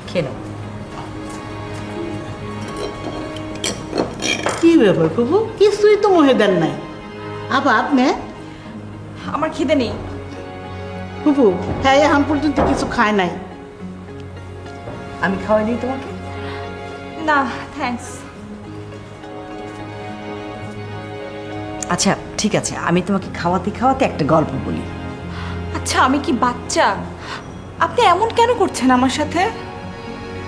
খেয়ে নাও। কি ব্যাপার প্রভু, কিছুই তো মুখে দেন নাই। আপা আপনি? আমার খিদে নেই। প্রভু হ্যাঁ এখন পর্যন্ত কিছু খায় নাই। আমি খাওয়াই দিই তোমাকে? না থ্যাঙ্কস। আচ্ছা ঠিক আছে, আমি তোমাকে খাওয়াতে খাওয়াতে একটা গল্প বলি। আচ্ছা আমি কি বাচ্চা? আপনি এমন কেন করছেন আমার সাথে?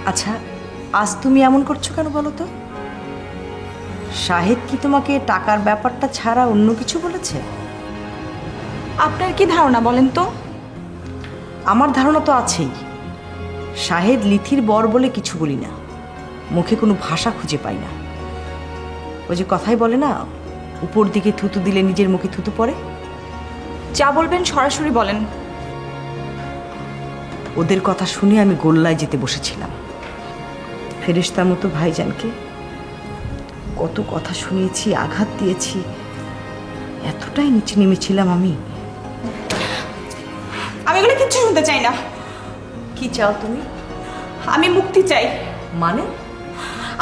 আচ্ছা আজ তুমি এমন করছো কেন বলো তো? শাহেদ কি তোমাকে টাকার ব্যাপারটা ছাড়া অন্য কিছু বলেছে? আপনার কি ধারণা বলেন তো? আমার ধারণা তো আছেই। শাহেদ লিথির বর বলে কিছু বলি না, মুখে কোনো ভাষা খুঁজে পাই না। ওই যে কথাই বলে না, উপর দিকে থুতু দিলে নিজের মুখে থুতু পড়ে। যা বলবেন সরাসরি বলেন। ওদের কথা শুনে আমি গোল্লায় যেতে বসেছিলাম। ফেরেশতার মতো ভাইজানকে কত কথা শুনিয়েছি, আঘাত দিয়েছি, এতটাই নিচে নেমেছিলাম আমি। আমি এগুলো কিচ্ছু শুনতে চাই না। কি চাও তুমি? আমি মুক্তি চাই। মানে?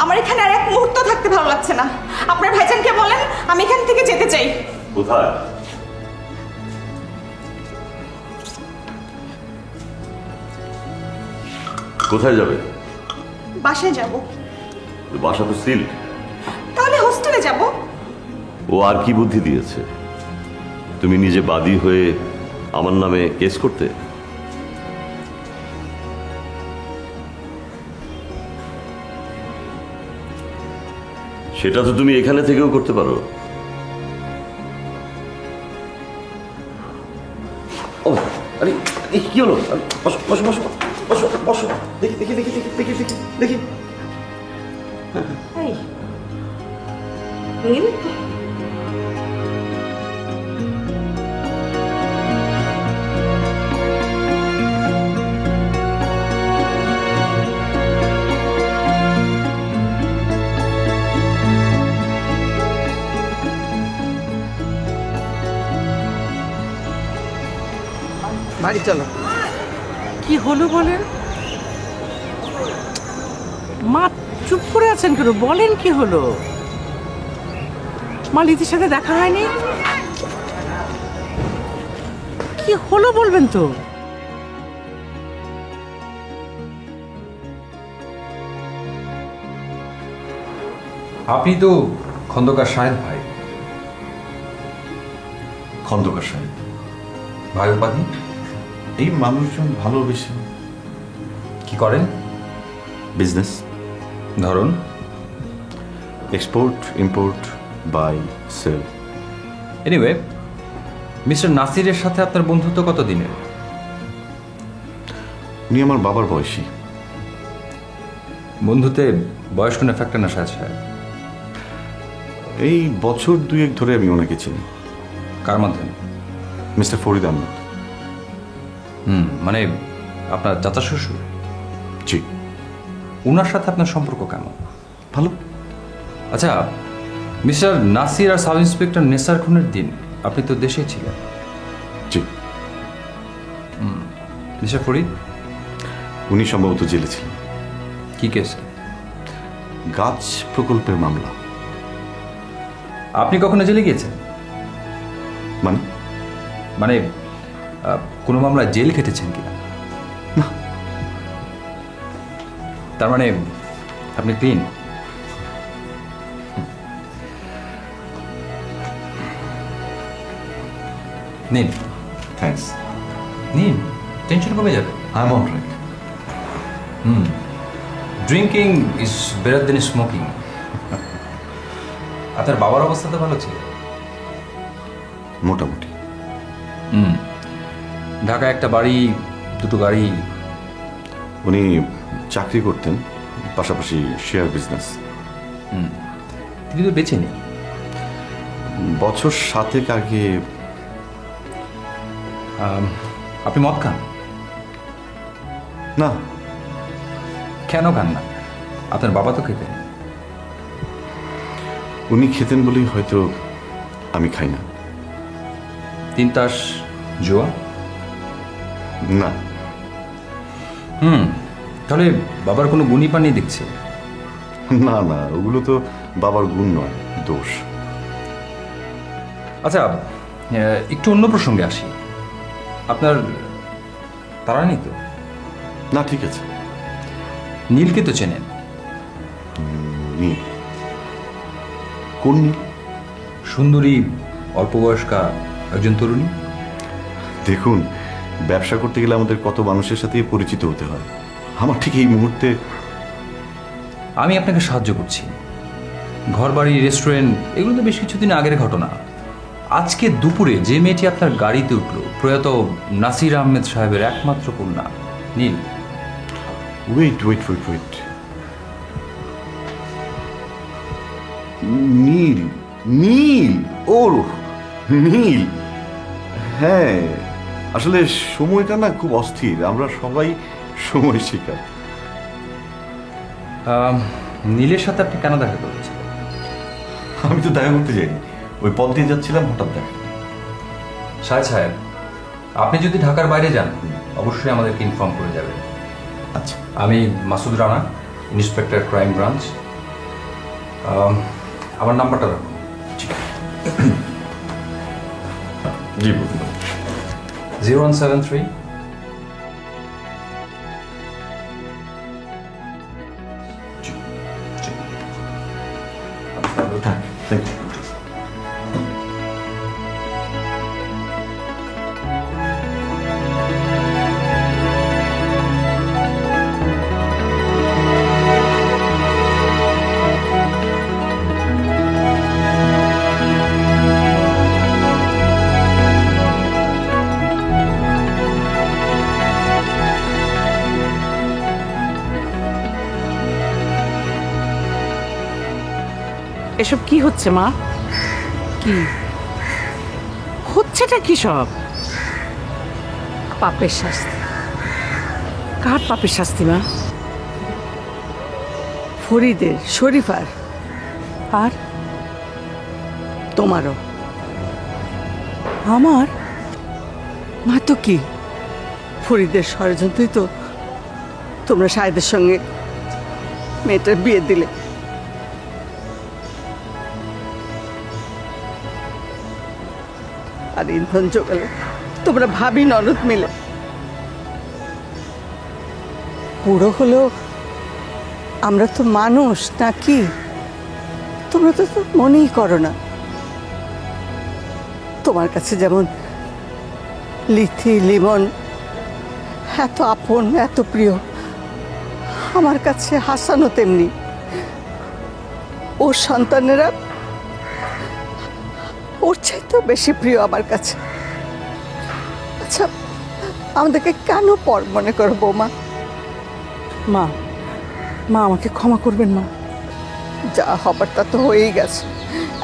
আমার এখানে আর এক মুহূর্ত থাকতে ভালো লাগছে না। আপনার ভাইজানকে বলেন আমি এখান থেকে যেতে চাই। কোথায়? কোথায় যাবে? বাসায় যাব। বাসা তো সিল। তাহলে হোস্টেলে যাব। ও আর কি বুদ্ধি দিয়েছে? তুমি নিজে বাদী হয়ে আমার নামে কেস করতে? সেটা তো তুমি এখানে থেকেও করতে পারো। ও আরে কি হলো? বসো বসো বসো বসো বসো, দেখি দেখি দেখি দেখি দেখি দেখি দেখি। এই নীল, বাড়ি চলো। কি হলো বলেন? মা চুপ করে আছেন কেন? বলেন কি হলো? মা লিথির সাথে দেখা হয়নি? কি হলো বলবেন তো? আপনি তো খন্দকার সাহেব ভাই। খন্দকার সাহেব ভাই উপাধি? এই মানুষজন ভালোবেসে। কি করেন? বিজনেস। ধরুন? Export, import, buy, sell. Anyway, mister নাসিরের সাথে আপনার বন্ধুত্ব কত দিনের? উনি আমার বাবার বয়সী। বন্ধুতে বয়স কোনো ফ্যাক্টর না সাহেব সাহেব। এই বছর দুয়েক ধরে আমি ওনাকে চিনি। কার মাধ্যমে? মিস্টার ফরিদ আহমেদ। মানে আপনার চাচা শ্বশুর? জি। ওনার সাথে আপনার সম্পর্ক কেমন? ভালো। আচ্ছা, মিস্টার নাসির আর সাব ইন্সপেক্টর নেসার খুনের দিন আপনি তো দেশেই ছিলেন। জি। মিস্টার ফরিদ? উনি সম্ভবত জেলে ছিলেন। কি কেস? গাছ প্রকল্পের মামলা। আপনি কখনো জেলে গিয়েছেন? মানে? মানে কোনো মামলায় জেল খেটেছেন কিনা? না। তার মানে আপনি ক্লিন? নিন। থ্যাঙ্কস। নিন, টেনশন কমে যাবে। I am alright. Drinking is better then smoking. আপনার বাবার অবস্থা তো ভালো ছিল? মোটামুটি। ঢাকায় একটা বাড়ি, দুটো গাড়ি। উনি চাকরি করতেন, পাশাপাশি শেয়ার বিজনেস। তিনি তো বেঁচে নেই। বছর 7 আগে। আপনি মদ খান? না। কেন খান না? আপনার বাবা তো খেতেন। উনি খেতেন বলেই হয়তো আমি খাই না। 3 তাস জুয়া? না। তাহলে বাবার কোনো গুণী পানি দেখছে? না না, ওগুলো তো বাবার গুণ নয়, দোষ। আচ্ছা, একটু অন্য প্রসঙ্গে আসি। আপনার তারা নেই তো? না, ঠিক আছে। নীলকে তো চেনেন? নীল? কোন নীল? সুন্দরী, অল্প বয়স্কা একজন তরুণী। দেখুন, ব্যবসা করতে গেলে আমাদের কত মানুষের সাথে পরিচিত হতে হয়। আমার ঠিক এই মুহূর্তে আমি আপনাকে সাহায্য করছি। ঘরবাড়ি, রেস্টুরেন্ট, এগুলো তো বেশ কিছুদিন আগের ঘটনা। আজকে দুপুরে যে মেয়েটি আপনার গাড়িতে উঠল, প্রয়াত নাসির আহমেদ সাহেবের একমাত্র কন্যা নীল। ওয়েট ওয়েট ওয়েট ওয়েট নীল? নীল? ও নীল, হ্যাঁ। আসলে সময়টা না খুব অস্থির, আমরা সবাই সময় শিকার। নীলের সাথে আপনি কেন দেখা করেছেন? আমি তো দেখা করতে যাইনি, ওই পথ দিয়ে যাচ্ছিলাম, হঠাৎ দেখা। শাহেদ সাহেব, আপনি যদি ঢাকার বাইরে যান অবশ্যই আমাদেরকে ইনফর্ম করে যাবেন। আচ্ছা, আমি Masud Rana, inspector crime branch. আমার নাম্বারটা রাখুন। জি বলুন। 0173 হ্যাঁ, থ্যাংক ইউ। এসব কি হচ্ছে মা? কি হচ্ছেটা কি সব? পাপের শাস্তি। কার পাপের শাস্তি মা? ফরিদের, শরীফার, আর তোমারও? আমার মা তো কি ফরিদের ষড়যন্ত্রই তো তোমরা শাহেদের সঙ্গে মেয়েটার বিয়ে দিলে। আর ইন্ধন জোগালে তোমরা ভাবি ননদ মিলে। বুড়ো হলেও আমরা তো মানুষ নাকি? তোমরা তো মনেই করো না। তোমার কাছে যেমন লিথি, লিমন এত আপন, এত প্রিয়, আমার কাছে হাসানও তেমনি। ওর সন্তানেরা ওর চাইতেও বেশি প্রিয় আমার কাছে। আচ্ছা, আমাদেরকে কেন পর মনে করো বৌমা? মা, মা আমাকে ক্ষমা করবেন মা। যা হবার তা তো হয়েই গেছে।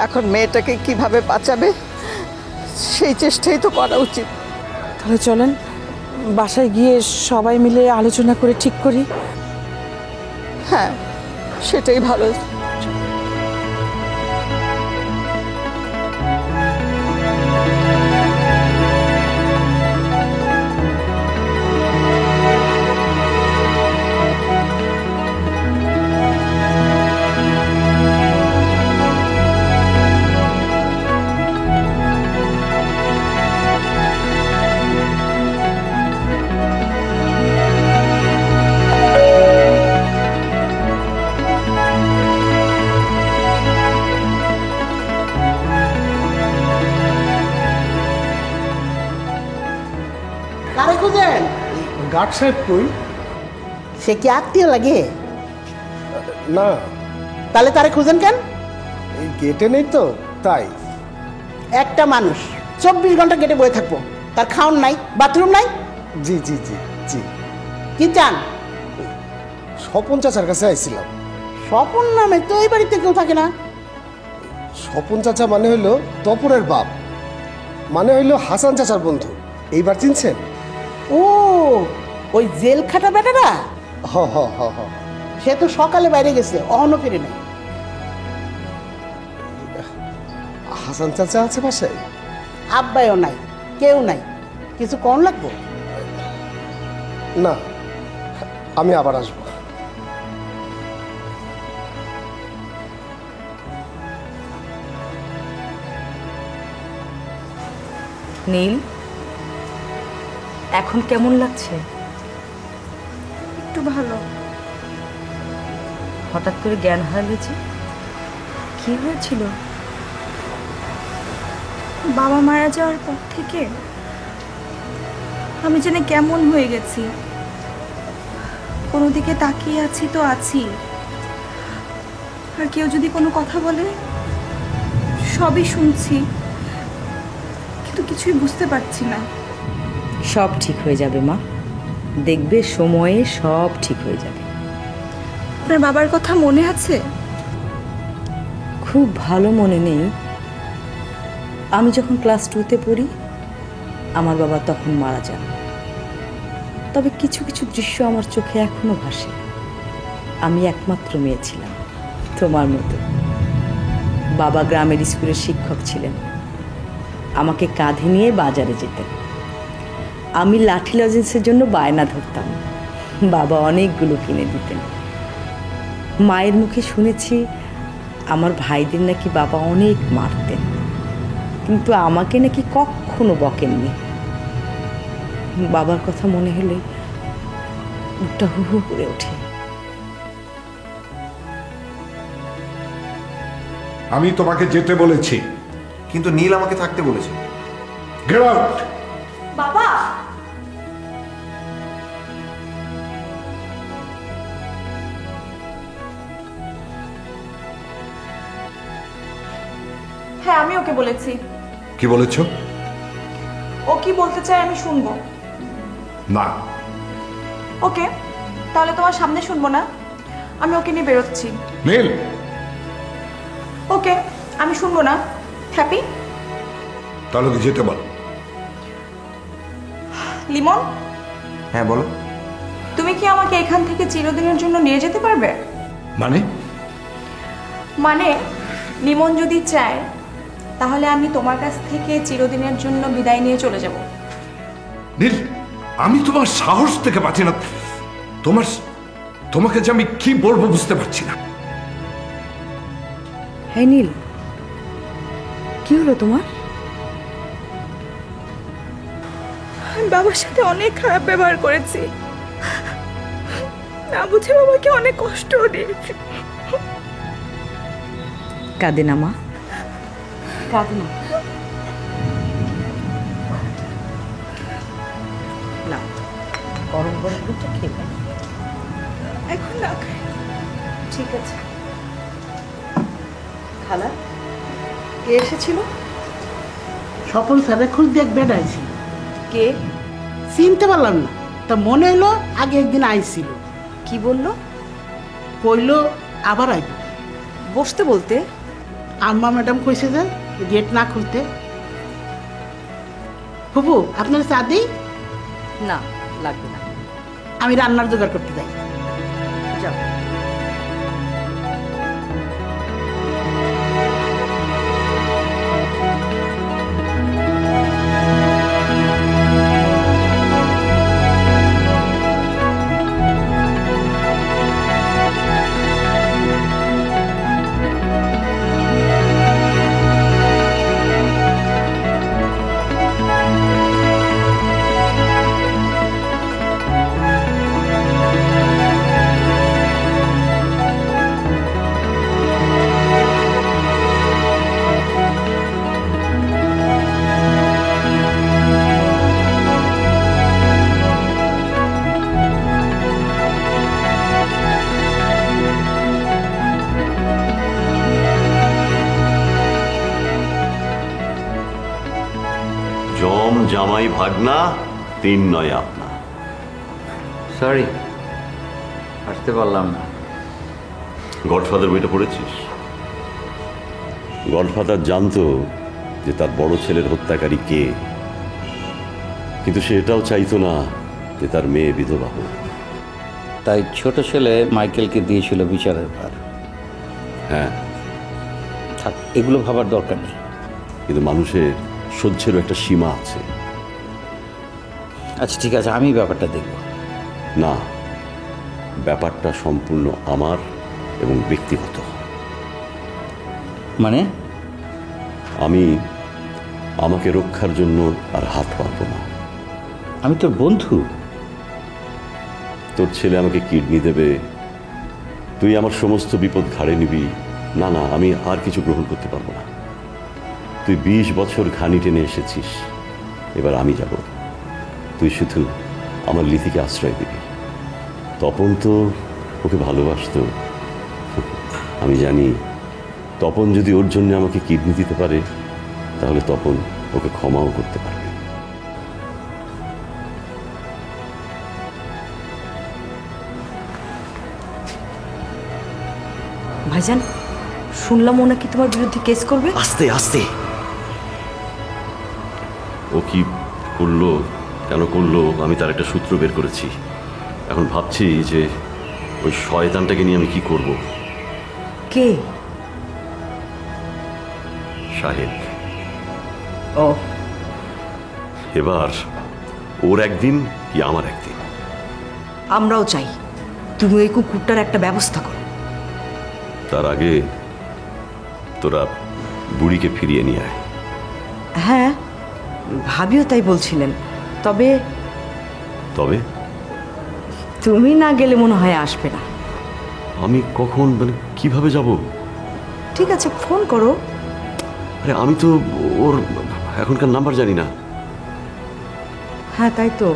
এখন মেয়েটাকে কিভাবে বাঁচাবে সেই চেষ্টাই তো করা উচিত। তাহলে চলেন বাসায় গিয়ে সবাই মিলে আলোচনা করে ঠিক করি। হ্যাঁ, সেটাই ভালো। কারে খুঁজেন? গার্ড সাহেব কই? সে কি আত্মীয় লাগে? না, তাহলে তারে খুঁজেন কেন? এই গেটে নেই তো, তাই। একটা মানুষ 24 ঘন্টা গেটে বয়ে থাকবো, তার খাওন নাই, বাথরুম নাই? জি জি জি জি। কি চান? স্বপন চাচার কাছে আইছিলাম। স্বপন নামে তো এই বাড়িতে কেউ থাকে না। স্বপন চাচা মানে হইলো তপরের বাপ, মানে হইলো হাসান চাচার বন্ধু। এইবার চিনছেন? ও, ওই জেল খাটা বেটারা? হ হ হ হ। সে তো সকালে বাইরে গেছে, অহনো ফিরে নাই। হাসান চাচা আছে বাসায়? আব্বাইও নাই, কেউ নাই। কিছু কম লাগবো? না, আমি আবার আসবো। নীল, এখন কেমন লাগছে? একটু ভালো। হঠাৎ করে জ্ঞান হারালে যে, কি হয়েছিল? বাবা মারা যাওয়ার পর থেকে আমি যেন কেমন হয়ে গেছি। কোনো দিকে তাকিয়ে আছি তো আছি, আর কেউ যদি কোনো কথা বলে সবই শুনছি, কিন্তু কিছুই বুঝতে পারছি না। সব ঠিক হয়ে যাবে মা, দেখবে সময়ে সব ঠিক হয়ে যাবে। আপনার বাবার কথা মনে আছে? খুব ভালো মনে নেই। আমি যখন ক্লাস 2-তে পড়ি, আমার বাবা তখন মারা যান। তবে কিছু কিছু দৃশ্য আমার চোখে এখনো ভাসে। আমি একমাত্র মেয়ে ছিলাম, তোমার মতো। বাবা গ্রামের স্কুলের শিক্ষক ছিলেন, আমাকে কাঁধে নিয়ে বাজারে যেতেন। আমি লাঠি লজেন্সের জন্য বায়না ধরতাম, বাবা অনেকগুলো কিনে দিতেন। মায়ের মুখে শুনেছি আমার ভাইদের নাকি বাবা অনেক মারতেন, কিন্তু আমাকে নাকি কখনো বকেননি। বাবার কথা মনে হলে বুকটা হু হু করে ওঠে। আমি তোমাকে যেতে বলেছি, কিন্তু নীল আমাকে থাকতে বলেছে। Get out. বাবা, হ্যাঁ আমি ওকে বলেছি। কি বলেছো? ও কি বলতে চায় আমি শুনবো। না। ওকে, তাহলে তোমার সামনে শুনবো না, আমি ওকে নিয়ে বেরোচ্ছি। নীল। ওকে, আমি শুনবো না। হ্যাপি? তাহলে কি যেতে বল। লিমন, হ্যাঁ বলো। তুমি কি আমাকে এখান থেকে চিরদিনের জন্য নিয়ে যেতে পারবে? মানে? মানে লিমন যদি চায় তাহলে আমি তোমার কাছ থেকে চিরদিনের জন্য বিদায় নিয়ে চলে যাব। নীল, আমি তোমার সাহস থেকে পাচ্ছি না। তোমাকে যে আমি কি বলবো বুঝতে পারছি না। হ্যাঁ নীল, কি হলো তোমার? আমি বাবার সাথে অনেক খারাপ ব্যবহার করেছি, না বুঝে বাবাকে অনেক কষ্টও দিয়েছি। কাঁদে না মা, কাঁদে না। না, গরম গরম দুধটা খেয়ে ফেল। এখন না খাই। ঠিক আছে। খালা, কে এসেছিল? স্বপন স্যারের খোঁজ দিয়ে বেড আইছিল। কে? চিনতে পারলাম না, তা মনে হলো আগে একদিন আইছিল। কি বললো? কইলো আবার আইব। বসতে বলতে? আম্মা ম্যাডাম কইছে যে গেট না খুলতে। ফুপু, আপনার চা দিই? না, লাগবে না। আমি রান্নার জোগাড় করতে যাই। যাও। জম জামাই ভাগনা, তিন নয় আপনা। সরি, আসতে পারলাম না। গডফাদার বইটা পড়েছিস? গডফাদার জানতো যে তার বড় ছেলের হত্যাকারী কে, কিন্তু সে এটাও চাইতো না যে তার মেয়ে বিধবা হোক। তাই ছোট ছেলে মাইকেলকে দিয়েছিল বিচারের ভার। হ্যাঁ, থাক, এগুলো ভাবার দরকার নেই। কিন্তু মানুষের সহ্যেরও একটা সীমা আছে। আচ্ছা ঠিক আছে, আমি ব্যাপারটা দেখব। না, ব্যাপারটা সম্পূর্ণ আমার এবং ব্যক্তিগত। মানে আমি আমাকে রক্ষার জন্য আর হাত পারব না। আমি তোর বন্ধু। তোর ছেলে আমাকে কিডনি দেবে, তুই আমার সমস্ত বিপদ ঘাড়ে নিবি, না না, আমি আর কিছু গ্রহণ করতে পারবো না। তুই 20 বছর ঘানি টেনে এসেছিস, এবার আমি যাব। তুই শুধু আমার লিথিকে আশ্রয় দিবি। তপন তো ওকে ভালোবাসতো। আমি জানি তপন যদি ওর জন্য আমাকে কিডনি দিতে পারে, তাহলে তপন ওকে ক্ষমাও করতে পারবে। ভাইজান, শুনলাম ও নাকি তোমার বিরুদ্ধে কেস করবে। আস্তে আস্তে। ও কি করলো, কেন করলো, আমি তার একটা সূত্র বের করেছি। এখন ভাবছি যে ওই শয়তানটাকে নিয়ে আমি কি করব। কে? শাহেদ। ও, এবার ওর একদিন কি আমার একদিন। আমরাও চাই তুমি ওই কুকুরটার একটা ব্যবস্থা করো। তার আগে তোরা বুড়িকে ফিরিয়ে নিয়ে আয়। হ্যাঁ, ভাবিও তাই বলছিলেন। তবে তবে তুমি না গেলে মনে হয় আসবে না। আমি কখন, মানে কিভাবে যাব? ঠিক আছে, ফোন করো। আরে আমি তো ওর এখনকার নাম্বার জানি না। হ্যাঁ তাই তো,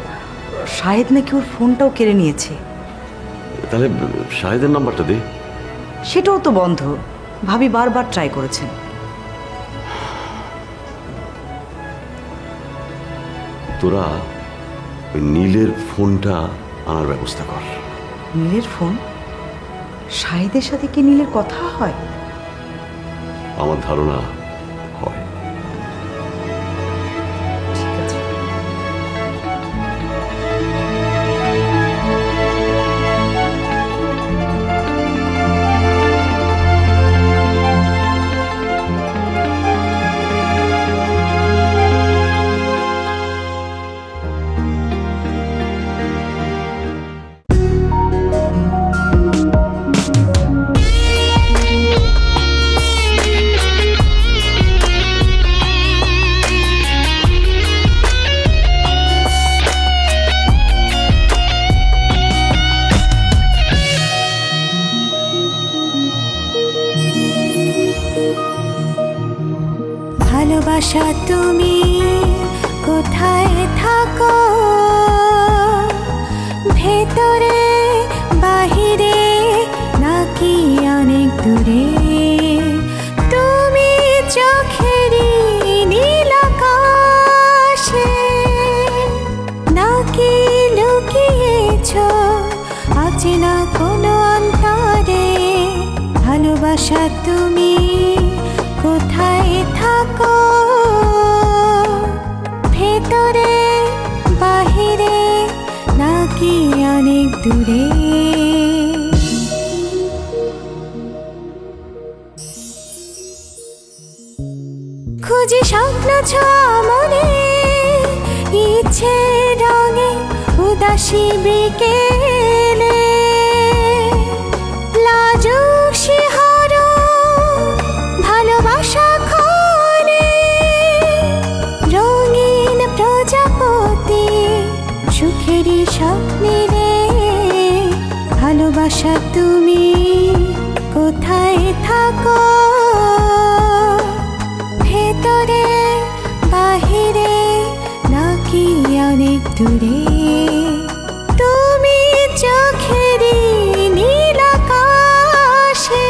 শাহেদ নাকি ওর ফোনটাও কেড়ে নিয়েছে। তাহলে শাহেদের নাম্বারটা দে। সেটাও তো বন্ধ। ভাবি বারবার ট্রাই করেছেন। তোরা ওই নীলের ফোনটা আনার ব্যবস্থা কর। নীলের ফোন? শাহেদের সাথে কি নীলের কথা হয়? আমার ধারণা হয়। ঠিক আছে। ভালোবাসা তুমি কোথায় থাকো, ভেতরে বাহিরে নাকি অনেক দূরে? তুমি চোখেরই নীল আকাশে নাকি লুকিয়েছ অচেনা কোনো অন্তরে? ভালোবাসা তুমি কোথায় থাকো, ভেতরে বাহিরে নাকি অনেক দূরে? খুঁজি স্বপ্ন মনে, ইচ্ছে রঙে উদাসী বিকেলে, লাজুক শিহরণ ভালোবাসা ক্ষণে, রঙিন প্রজাপতি সুখেরই স্বপ্নে রে। ভালোবাসা তুমি কোথায় থাকো, ভেতরে বাহিরে নাকি অনেক দূরে? তুমি চোখেরই নীল আকাশে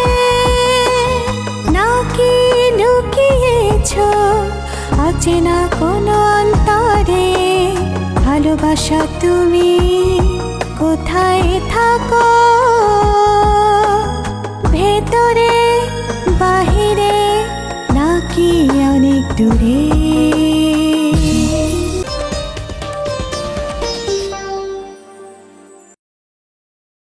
নাকি লুকিয়েছ অচেনা কোনো অন্তরে? ভালোবাসা তুমি কোথায় থাকো,